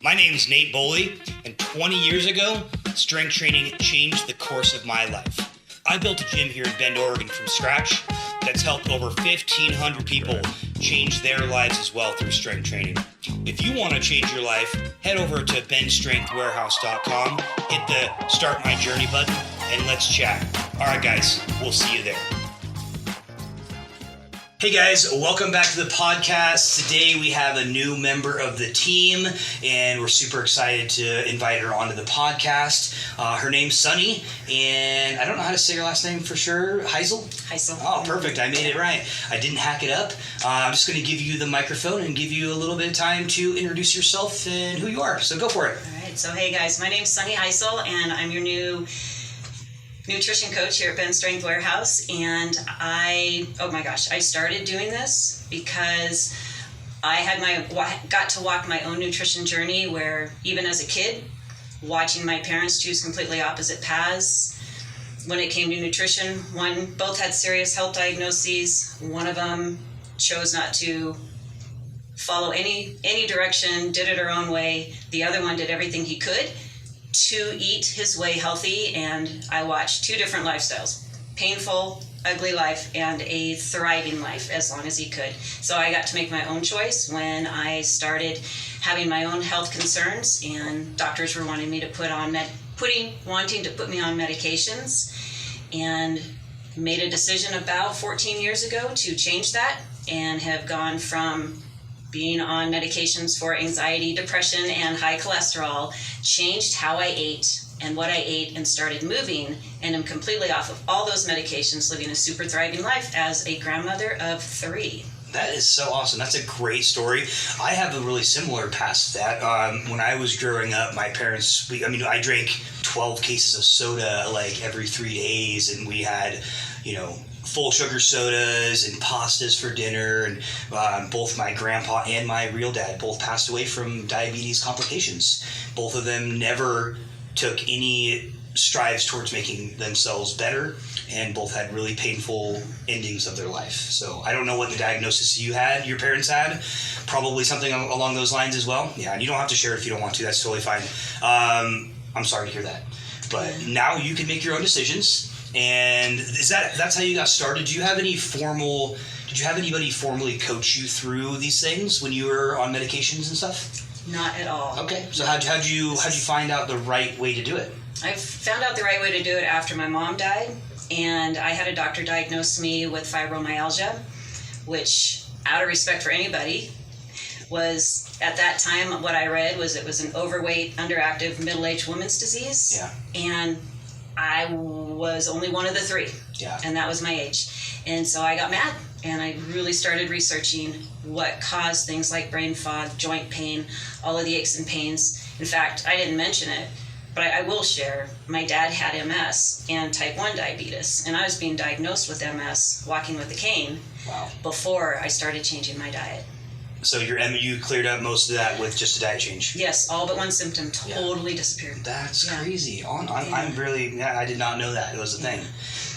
My name is Nate Boley, and 20 years ago, strength training changed the course of my life. I built a gym here in Bend, Oregon from scratch that's helped over 1,500 people change their lives as well through strength training. If you want to change your life, head over to benstrengthwarehouse.com, hit the Start My Journey button, and let's chat. All right, guys, we'll see you there. Hey guys, welcome back to the podcast. Today we have a new member of the team, and we're super excited to invite her onto the podcast. Her name's Sunny, and I don't know how to say her last name for sure. Hiesel? Hiesel. Oh, perfect. I made it right. I didn't hack it up. I'm just going to give you the microphone and give you a little bit of time to introduce yourself and who you are. So go for it. All right. So hey guys, my name's Sunny Hiesel, and I'm your new nutrition coach here at Ben Strength Warehouse. And I started doing this because I got to walk my own nutrition journey, where even as a kid, watching my parents choose completely opposite paths when it came to nutrition. Both had serious health diagnoses. One of them chose not to follow any direction, did it her own way. The other one did everything he could to eat his way healthy, and I watched two different lifestyles: painful, ugly life, and a thriving life as long as he could. So I got to make my own choice when I started having my own health concerns, and doctors were wanting me to put me on medications, and made a decision about 14 years ago to change that, and have gone from being on medications for anxiety, depression, and high cholesterol, changed how I ate and what I ate, and started moving, and am completely off of all those medications, living a super thriving life as a grandmother of 3. That is so awesome. That's a great story. I have a really similar past that. When I was growing up, my parents, I drank 12 cases of soda like every 3 days, and we had, full sugar sodas and pastas for dinner, and both my grandpa and my real dad both passed away from diabetes complications. Both of them never took any strides towards making themselves better, and both had really painful endings of their life. So I don't know what the diagnosis your parents had, probably something along those lines as well. Yeah, and you don't have to share it if you don't want to, that's totally fine. I'm sorry to hear that. But now you can make your own decisions. And that's how you got started? Did you have anybody formally coach you through these things when you were on medications and stuff? Not at all. Okay. So how'd you find out the right way to do it? I found out the right way to do it after my mom died, and I had a doctor diagnose me with fibromyalgia, which, out of respect for anybody, was, at that time, what I read was it was an overweight, underactive, middle-aged woman's disease. Yeah. And I was only one of the 3. Yeah. And that was my age. And so I got mad, and I really started researching what caused things like brain fog, joint pain, all of the aches and pains. In fact, I didn't mention it, but I will share, my dad had MS and type 1 diabetes, and I was being diagnosed with MS, walking with a cane. Wow. Before I started changing my diet. So you cleared up most of that with just a diet change? Yes, all but one symptom totally disappeared. That's crazy. I did not know that it was a thing.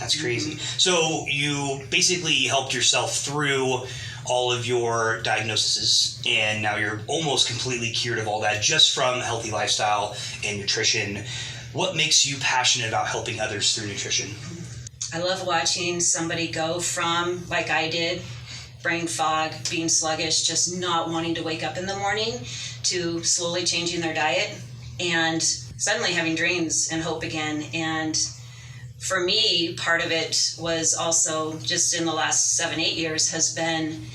That's crazy. So you basically helped yourself through all of your diagnoses, and now you're almost completely cured of all that just from a healthy lifestyle and nutrition. What makes you passionate about helping others through nutrition? I love watching somebody go from, like I did, brain fog, being sluggish, just not wanting to wake up in the morning, to slowly changing their diet and suddenly having dreams and hope again. And for me, part of it was also just in the last 7-8 years has been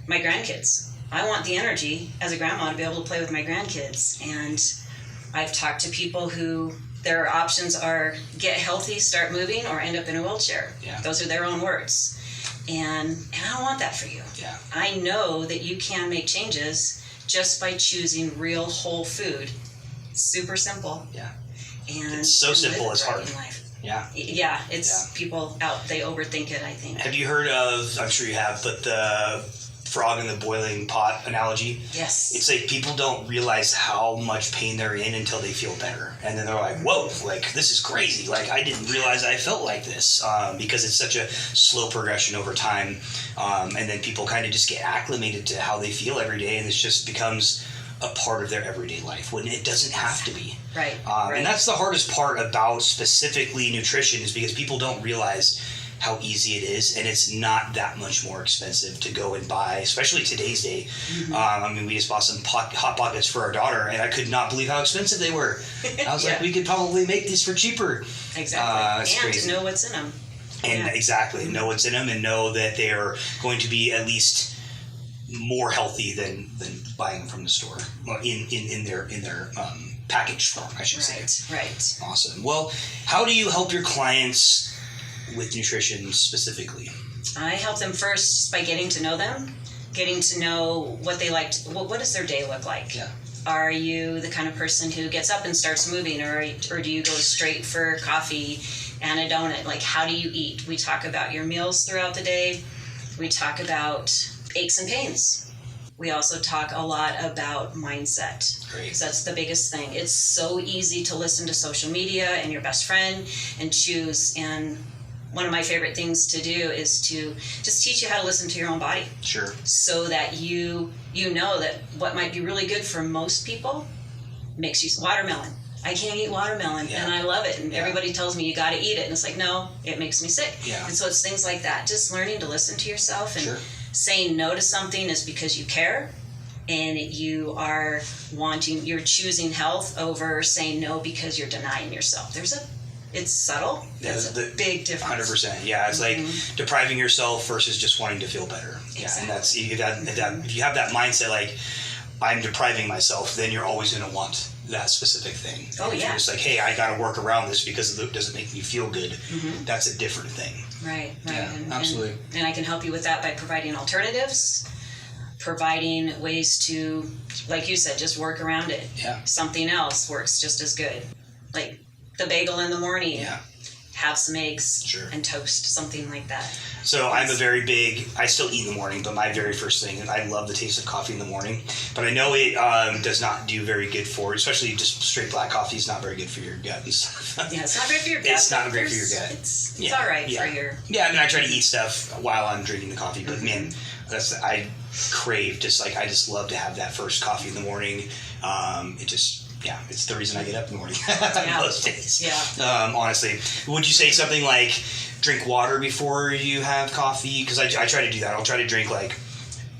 my grandkids. I want the energy as a grandma to be able to play with my grandkids. And I've talked to people who their options are get healthy, start moving, or end up in a wheelchair. Yeah. Those are their own words. And I don't want that for you. Yeah. I know that you can make changes just by choosing real whole food. Super simple. Yeah. And it's so simple, it's hard. Life. Yeah. Yeah, people out, they overthink it, I think. Have you heard of, I'm sure you have, but the frog in the boiling pot analogy? Yes. It's like people don't realize how much pain they're in until they feel better. And then they're like, whoa, like this is crazy. Like I didn't realize I felt like this because it's such a slow progression over time. And then people kind of just get acclimated to how they feel every day, and it just becomes a part of their everyday life when it doesn't have to be. Right. And that's the hardest part about specifically nutrition, is because people don't realize how easy it is, and it's not that much more expensive to go and buy, especially today's day. I mean, we just bought some Hot Pockets for our daughter, and I could not believe how expensive they were. I was like, we could probably make these for cheaper. Exactly. And crazy. to know what's in them. And exactly, know what's in them, and know that they are going to be at least more healthy than buying them from the store, in their packaged form, I should say. Right. Awesome. Well, how do you help your clients with nutrition specifically? I help them first by getting to know them, getting to know what they like. What does their day look like? Yeah. Are you the kind of person who gets up and starts moving, or do you go straight for coffee and a donut? Like, how do you eat? We talk about your meals throughout the day. We talk about aches and pains. We also talk a lot about mindset. Great. Because that's the biggest thing. It's so easy to listen to social media and your best friend and choose. And one of my favorite things to do is to just teach you how to listen to your own body. Sure. So that you know that what might be really good for most people makes you watermelon. I can't eat watermelon, and I love it. And everybody tells me you got to eat it, and it's like, no, it makes me sick. Yeah. And so it's things like that. Just learning to listen to yourself, and saying no to something is because you care, and you're choosing health over saying no because you're denying yourself. It's subtle. There's a big difference. 100%. Yeah, it's like depriving yourself versus just wanting to feel better. Exactly. Yeah, and that's if you have that mindset, like, I'm depriving myself, then you're always going to want that specific thing. Oh, if yeah. you're just like, hey, I got to work around this because it doesn't make me feel good, that's a different thing. Right. Yeah, absolutely. And I can help you with that by providing alternatives, providing ways to, like you said, just work around it. Yeah. Something else works just as good. Like the bagel in the morning. Yeah. Have some eggs Sure. and toast, something like that. So I'm I still eat in the morning, but my very first thing, and I love the taste of coffee in the morning, but I know it does not do very good for, especially just straight black coffee is not very good for your gut and stuff. Yeah, it's not great for your gut. It's not great for your gut. It's all right for your... Yeah, I mean, I try to eat stuff while I'm drinking the coffee, but man, I just love to have that first coffee in the morning. It's the reason I get up in the morning most days. Yeah. Honestly, would you say something like drink water before you have coffee? Because I try to do that. I'll try to drink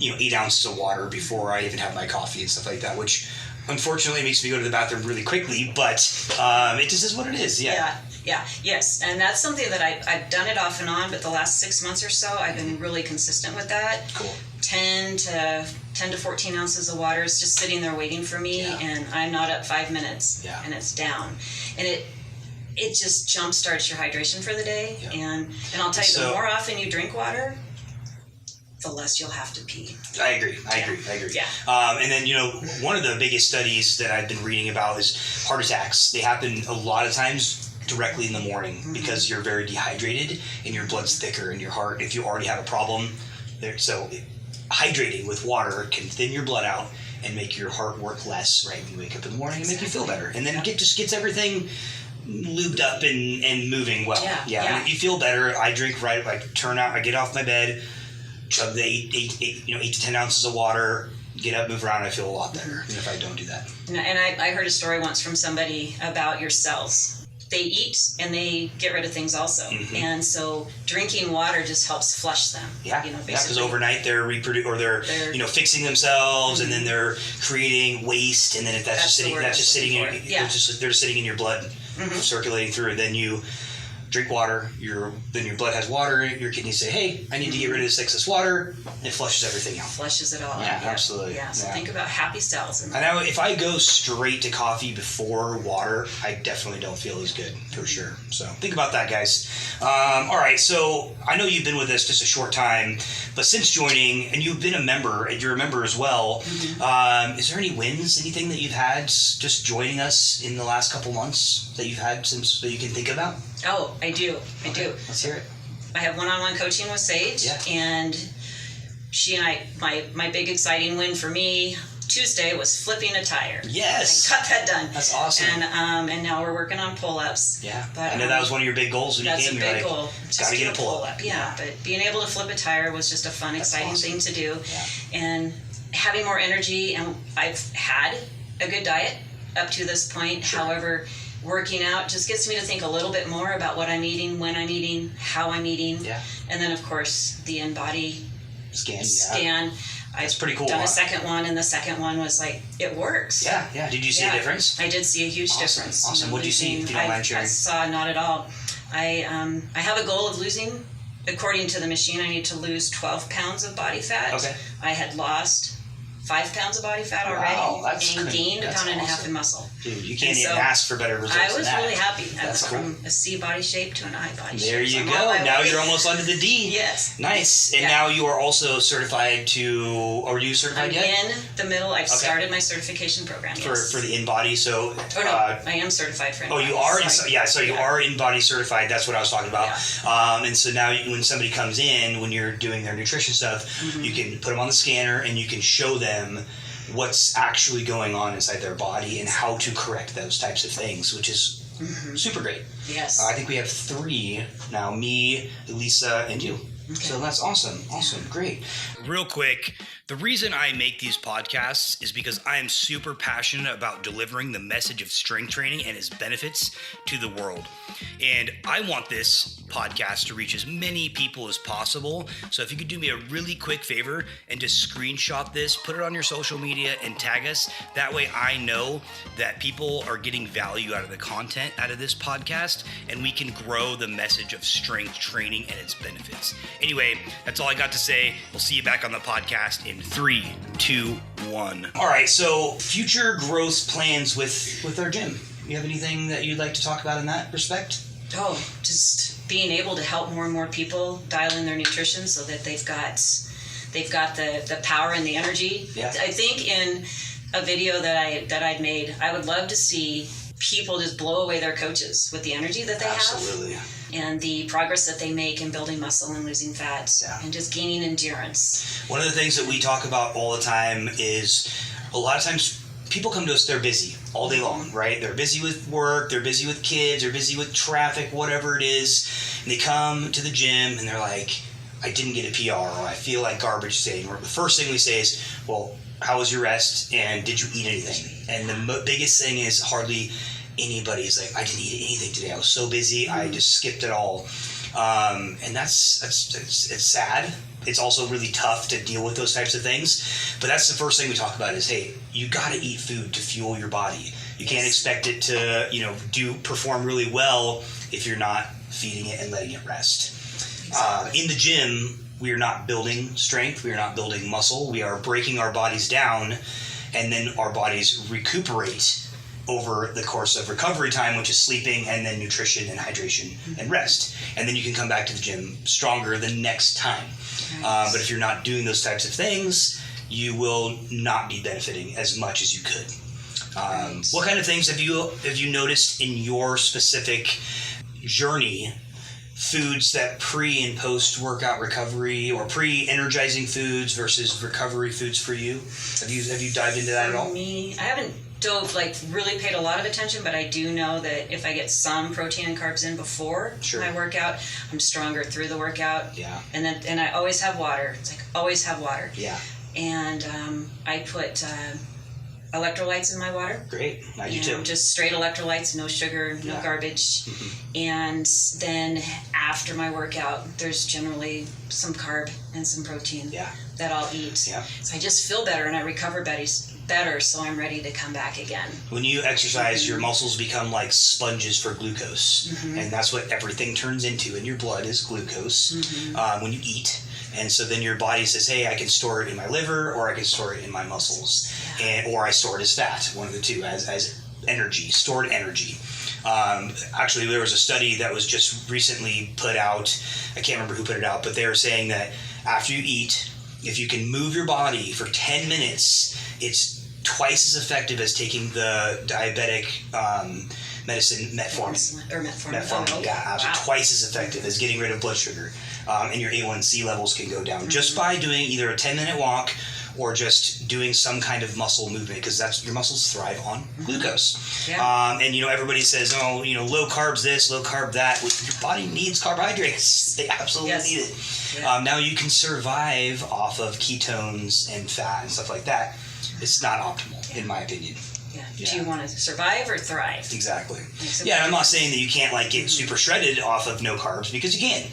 8 ounces of water before I even have my coffee and stuff like that, which unfortunately makes me go to the bathroom really quickly, but it just is what it is. Yeah. Yes. And that's something that I've done it off and on, but the last 6 months or so, I've been really consistent with that. Cool. 10 to 14 ounces of water is just sitting there waiting for me, and I'm not up 5 minutes, and it's down. And it just jump starts your hydration for the day. And I'll tell you, the more often you drink water, the less you'll have to pee. I agree. Yeah. And then, one of the biggest studies that I've been reading about is heart attacks. They happen a lot of times directly in the morning because you're very dehydrated and your blood's thicker in your heart. If you already have a problem there, so hydrating with water can thin your blood out and make your heart work less, right? When you wake up in the morning and make you feel better. And then it just gets everything lubed up and moving well. Yeah. And you feel better. I drink right, I get off my bed, chug the 8 to 10 ounces of water, get up, move around, I feel a lot better than if I don't do that. And I heard a story once from somebody about your cells. They eat and they get rid of things also. And so drinking water just helps flush them. Yeah, because overnight they're they're fixing themselves, and then they're creating waste, and then if they're just sitting in your blood, circulating through. Then you drink water, then your blood has water, your kidneys say, hey, I need to get rid of this excess water, and it flushes everything out. Flushes it all out. Yeah, absolutely. Yeah, so think about happy cells. And now if I go straight to coffee before water, I definitely don't feel as good, for sure. So think about that, guys. All right, so I know you've been with us just a short time, but since joining, and you've been a member, and you're a member as well, is there any wins, anything that you've had just joining us in the last couple months that you've had since that you can think about? Oh, I do. Let's hear it. I have one-on-one coaching with Sage, and she and I, my big exciting win for me Tuesday was flipping a tire. Yes. I got that done. That's awesome. And now we're working on pull-ups. Yeah. But I know that was one of your big goals when you came. That's a big goal. Got to get a pull-up. Yeah. But being able to flip a tire was just a fun, exciting thing to do. Yeah. And having more energy, and I've had a good diet up to this point. Sure. However, working out just gets me to think a little bit more about what I'm eating, when I'm eating, how I'm eating. Yeah. And then, of course, the in-body scan. That's pretty cool. I've done a second one, and the second one was like, it works. Yeah. Did you see a difference? I did see a huge difference. Awesome. What did you see, if you don't mind sharing? I saw not at all. I have a goal of losing, according to the machine, I need to lose 12 pounds of body fat. Okay. I had lost 5 pounds of body fat already, and gained a pound and a half in muscle. Dude, you can't even ask for better results. I was than that. really happy. That's From cool. a C body shape to an I body shape. There you go. Now you're almost under the D. Yes. Nice. And now you are also certified to, or are you certified yet? I'm in the middle. I've started my certification program. For the in-body. So. I am certified for in-body. Oh, you are? So you are in-body certified. That's what I was talking about. Yeah. And so now when somebody comes in, when you're doing their nutrition stuff, you can put them on the scanner and you can show them what's actually going on inside their body and how to correct those types of things, which is super great. Yes. I think we have 3 now, me, Lisa, and you. Okay. So that's awesome. Great. Real quick, the reason I make these podcasts is because I am super passionate about delivering the message of strength training and its benefits to the world. And I want this podcast to reach as many people as possible. So if you could do me a really quick favor and just screenshot this, put it on your social media and tag us. That way I know that people are getting value out of the content out of this podcast, and we can grow the message of strength training and its benefits. Anyway, that's all I got to say. We'll see you back on the podcast in 3, 2, 1. All right, so future growth plans with our gym. You have anything that you'd like to talk about in that respect? Oh, just being able to help more and more people dial in their nutrition so that they've got the power and the energy. Yeah. I think in a video that I'd made, I would love to see people just blow away their coaches with the energy that they have. And the progress that they make in building muscle and losing fat and just gaining endurance. One of the things that we talk about all the time is a lot of times people come to us, they're busy all day long, right? They're busy with work, they're busy with kids, they're busy with traffic, whatever it is. And they come to the gym and they're like, I didn't get a PR, or I feel like garbage today. And the first thing we say is, well, how was your rest and did you eat anything? And the biggest thing is hardly anybody's like, I didn't eat anything today. I was so busy, I just skipped it all. And it's sad. It's also really tough to deal with those types of things. But that's the first thing we talk about is, hey, you got to eat food to fuel your body. You can't expect it to, perform really well if you're not feeding it and letting it rest. Exactly. In the gym, we are not building strength. We are not building muscle. We are breaking our bodies down, and then our bodies recuperate over the course of recovery time, which is sleeping and then nutrition and hydration and rest. And then you can come back to the gym stronger the next time. But if you're not doing those types of things, you will not be benefiting as much as you could. What kind of things have you noticed in your specific journey? Foods that pre and post workout recovery, or pre-energizing foods versus recovery foods for you? Have you dived into that at all? For me, I haven't really paid a lot of attention, but I do know that if I get some protein and carbs in before my workout, I'm stronger through the workout. Yeah. And I always have water. It's like always have water. Yeah. And I put electrolytes in my water. Great. I do too. Just straight electrolytes, no sugar, no garbage. And then after my workout, there's generally some carb and some protein that I'll eat. Yeah. So I just feel better and I recover better, so I'm ready to come back again. When you exercise, your muscles become like sponges for glucose. And that's what everything turns into in your blood is glucose when you eat. And so then your body says, hey, I can store it in my liver, or I can store it in my muscles, or I store it as fat, one of the two, as energy, stored energy. Actually, there was a study that was just recently put out. I can't remember who put it out, but they were saying that after you eat, if you can move your body for 10 minutes, it's twice as effective as taking the diabetic medicine, metformin. Metformin, absolutely twice as effective as getting rid of blood sugar. And your A1C levels can go down just by doing either a 10-minute walk or just doing some kind of muscle movement, because that's your muscles thrive on glucose. Yeah. And everybody says, oh, low carbs this, low carb that. Well, your body needs carbohydrates. They absolutely need it. Yeah. Now you can survive off of ketones and fat and stuff like that. It's not optimal, in my opinion. Yeah. Yeah. Do you want to survive or thrive? Exactly. Yeah, and I'm not saying that you can't get super shredded off of no carbs, because you can.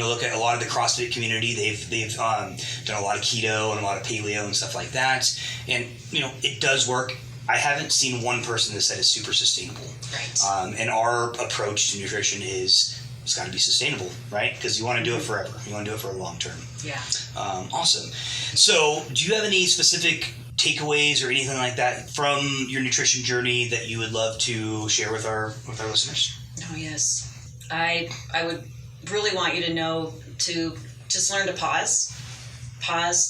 Look at a lot of the CrossFit community. They've done a lot of keto and a lot of paleo and stuff like that, and it does work. I haven't seen one person that said it's super sustainable. Right. And our approach to nutrition is it's got to be sustainable, right? Because you want to do it forever. You want to do it for a long term. Yeah. Awesome. So, do you have any specific takeaways or anything like that from your nutrition journey that you would love to share with our listeners? Oh yes, I would really want you to know to just learn to pause,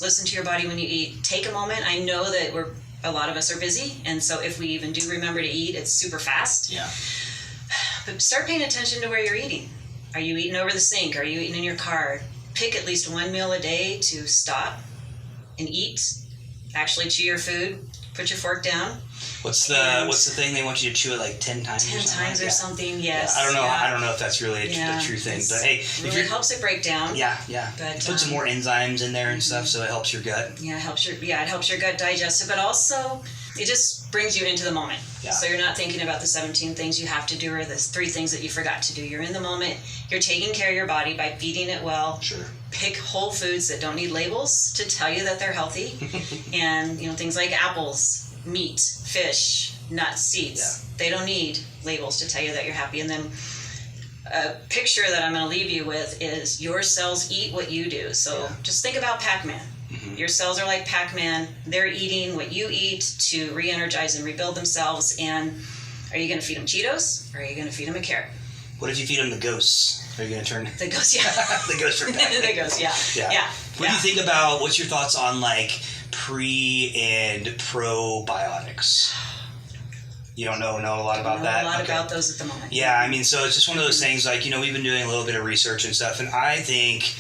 listen to your body when you eat. Take a moment. I know that a lot of us are busy, and so if we even do remember to eat, it's super fast. Yeah. But start paying attention to where you're eating. Are you eating over the sink? Are you eating in your car? Pick at least one meal a day to stop and eat. Actually chew your food. Put your fork down. What's the thing they want you to chew it like 10 times? 10 times or something. Yes. Yeah. I don't know. Yeah. I don't know if that's really a true thing, but hey, it really helps it break down. Yeah. But, put some more enzymes in there and stuff, so it helps your gut. Yeah, it helps your gut digest it, but also it just brings you into the moment. Yeah. So you're not thinking about the 17 things you have to do or the 3 things that you forgot to do. You're in the moment. You're taking care of your body by feeding it well. Sure. Pick whole foods that don't need labels to tell you that they're healthy. And things like apples, meat, fish, nuts, seeds. Yeah. They don't need labels to tell you that you're happy. And then a picture that I'm going to leave you with is your cells eat what you do. So just think about Pac-Man. Mm-hmm. Your cells are like Pac-Man. They're eating what you eat to re-energize and rebuild themselves. And are you going to feed them Cheetos or are you going to feed them a carrot? What if you feed them the ghosts? Are you going to turn the ghosts? Yeah. The ghosts from Pac-Man. The ghosts. Yeah. What do you think about? What's your thoughts on pre and probiotics? You don't know a lot about that? I don't know a lot about those at the moment. Yeah, I mean, so it's just one of those things we've been doing a little bit of research and stuff, and I think,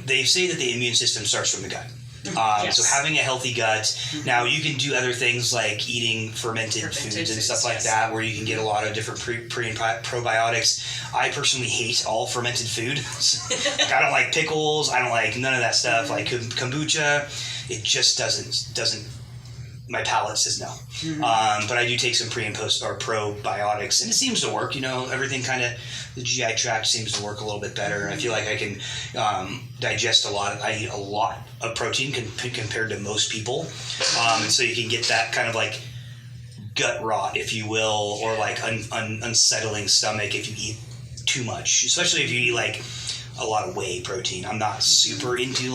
they say that the immune system starts from the gut. Yes. So having a healthy gut. Now you can do other things like eating fermented foods and stuff like that, where you can get a lot of different pre and probiotics. I personally hate all fermented food. I don't like pickles. I don't like none of that stuff. Like kombucha, it just doesn't. My palate says no. But I do take some pre and post or probiotics, and it seems to work. Everything kind of, the GI tract seems to work a little bit better. I feel like I can digest a lot. I eat a lot of protein compared to most people, and so you can get that kind of gut rot, if you will, or unsettling stomach if you eat too much, especially if you eat a lot of whey protein. I'm not super into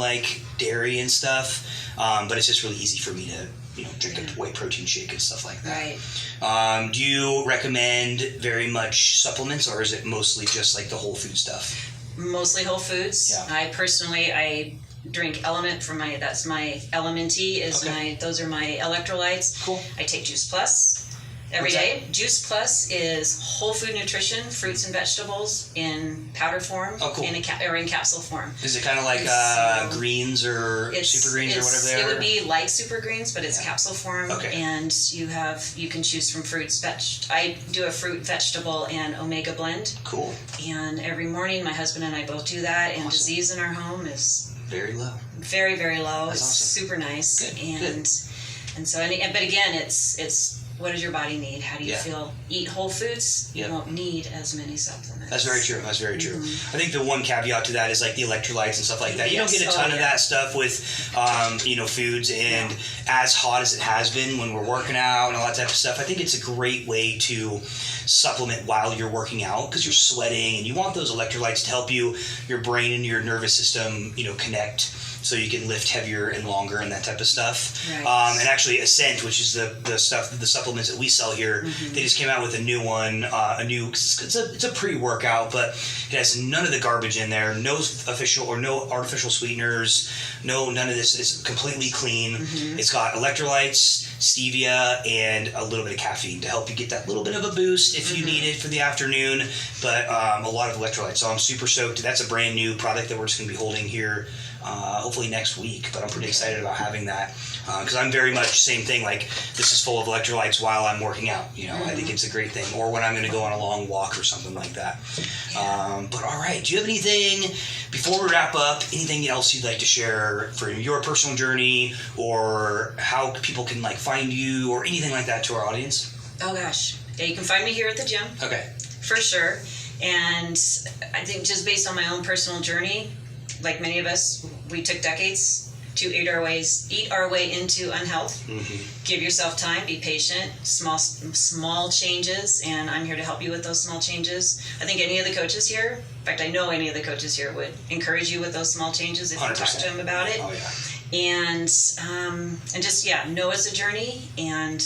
dairy and stuff, but it's just really easy for me to drink a whey protein shake and stuff like that. Right. Do you recommend very much supplements, or is it mostly just the whole food stuff? Mostly whole foods. Yeah. I drink Element from that's my Elementi those are my electrolytes. Cool. I take Juice Plus every day. Juice Plus is whole food nutrition, fruits and vegetables in powder form. Oh, cool. Or in capsule form. Is it kind of like greens or super greens or whatever they are? It would be like super greens, but it's capsule form. Okay. And you can choose from fruits. I do a fruit, vegetable, and omega blend. Cool. And every morning, my husband and I both do that. And awesome. Disease in our home is very low. Very, very low. That's it's awesome. super nice. Good. And so, but again, it's what does your body need? How do you feel? Eat whole foods. Yep. You won't need as many supplements. That's very true. I think the one caveat to that is the electrolytes and stuff like that. You don't get a ton of that stuff with, foods, and as hot as it has been when we're working out and all that type of stuff, I think it's a great way to supplement while you're working out, because you're sweating and you want those electrolytes to help your brain and your nervous system, connect, so you can lift heavier and longer and that type of stuff. Right. And actually Ascent, which is the supplements that we sell here, they just came out with a new one, it's a pre-workout, but it has none of the garbage in there, no artificial sweeteners, none of this. It's completely clean. It's got electrolytes, stevia, and a little bit of caffeine to help you get that little bit of a boost if you need it for the afternoon, but a lot of electrolytes. So I'm super stoked. That's a brand new product that we're just going to be holding here hopefully next week. But I'm pretty excited about having that because I'm very much same thing. Like this is full of electrolytes while I'm working out. I think it's a great thing. Or when I'm going to go on a long walk or something like that. But all right, do you have anything before we wrap up? Anything else you'd like to share for your personal journey, or how people can like find you, or anything like that to our audience? Oh gosh, yeah, you can find me here at the gym. Okay. For sure. And I think just based on my own personal journey, like many of us, we took decades to eat our way into unhealth. Mm-hmm. Give yourself time, be patient, small changes, and I'm here to help you with those small changes. I think any of the coaches here, in fact, I know any of the coaches here would encourage you with those small changes if 100%. You talk to them about it. Oh yeah. And just know it's a journey. And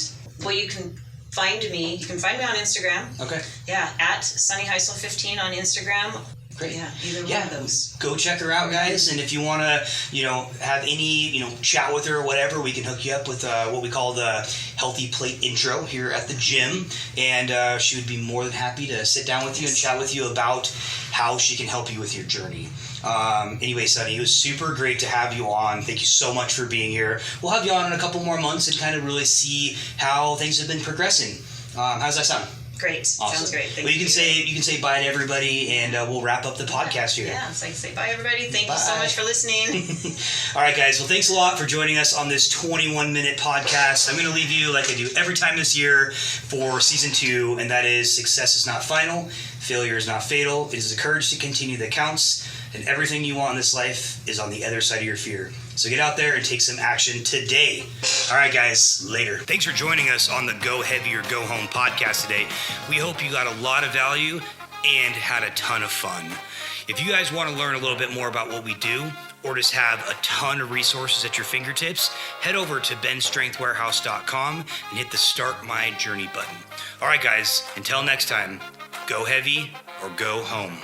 you can find me on Instagram. Okay. Yeah, at Sunny Hiesel 15 on Instagram. Great. Yeah, either one of those. Go check her out, guys. And if you want to, have any, chat with her or whatever, we can hook you up with what we call the Healthy Plate intro here at the gym. And she would be more than happy to sit down with you and chat with you about how she can help you with your journey. Anyway, Sunny, it was super great to have you on. Thank you so much for being here. We'll have you on in a couple more months and kind of really see how things have been progressing. How's that sound? Great. Awesome. Sounds great. Thank you can say bye to everybody, and we'll wrap up the podcast here. Yeah, it's like say bye, everybody. Thank you so much for listening. All right, guys. Well, thanks a lot for joining us on this 21-minute podcast. I'm going to leave you like I do every time this year for season 2, and that is success is not final, failure is not fatal. It is the courage to continue that counts, and everything you want in this life is on the other side of your fear. So get out there and take some action today. All right, guys, later. Thanks for joining us on the Go Heavy or Go Home podcast today. We hope you got a lot of value and had a ton of fun. If you guys want to learn a little bit more about what we do, or just have a ton of resources at your fingertips, head over to benstrengthwarehouse.com and hit the Start My Journey button. All right, guys, until next time, go heavy or go home.